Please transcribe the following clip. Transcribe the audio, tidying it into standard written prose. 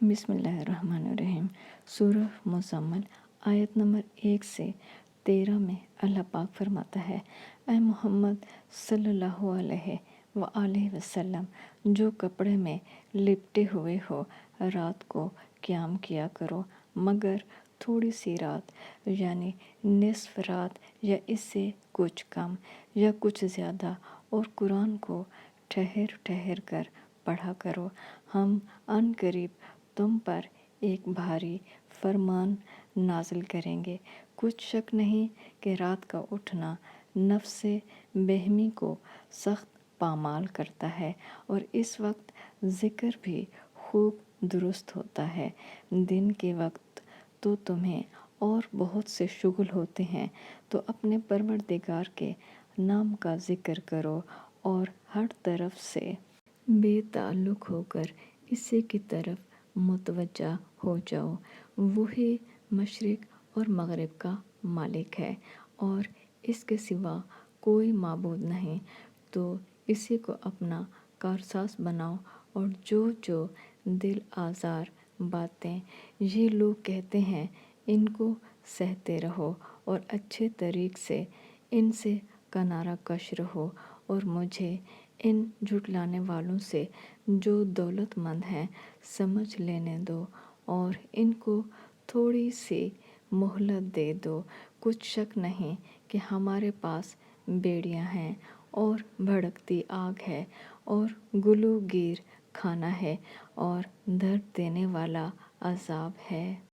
बिस्मिल्लाहिर्रहमानिर्रहीम। सूरह मुज़म्मिल आयत नंबर 1 से 13 में अल्लाह पाक फरमाता है, ऐ मोहम्मद सल्लल्लाहु अलैहि वसल्लम, जो कपड़े में लिपटे हुए हो, रात को क़याम किया करो, मगर थोड़ी सी रात यानी निस्फ रात या इससे कुछ कम या कुछ ज़्यादा, और कुरान को ठहर ठहर कर पढ़ा करो। हम अनकरीब तुम पर एक भारी फरमान नाजिल करेंगे। कुछ शक नहीं कि रात का उठना नफ्से बहमी को सख्त पामाल करता है और इस वक्त ज़िक्र भी खूब दुरुस्त होता है। दिन के वक्त तो तुम्हें और बहुत से शुगल होते हैं, तो अपने परवरदिगार के नाम का ज़िक्र करो और हर तरफ से बेताल्लुक़ होकर इसी की तरफ मुतवज्जा हो जाओ। वही मशरिक़ और मग़रिब का मालिक है और इसके सिवा कोई माबूद नहीं, तो इसी को अपना कारसाज बनाओ। और जो दिल आज़ार बातें ये लोग कहते हैं, इनको सहते रहो और अच्छे तरीक़ से इनसे किनारा कश रहो। और मुझे इन झुटलाने वालों से जो दौलतमंद हैं समझ लेने दो और इनको थोड़ी सी मोहलत दे दो। कुछ शक नहीं कि हमारे पास बेड़ियां हैं और भड़कती आग है और गुलूगीर खाना है और दर्द देने वाला अजाब है।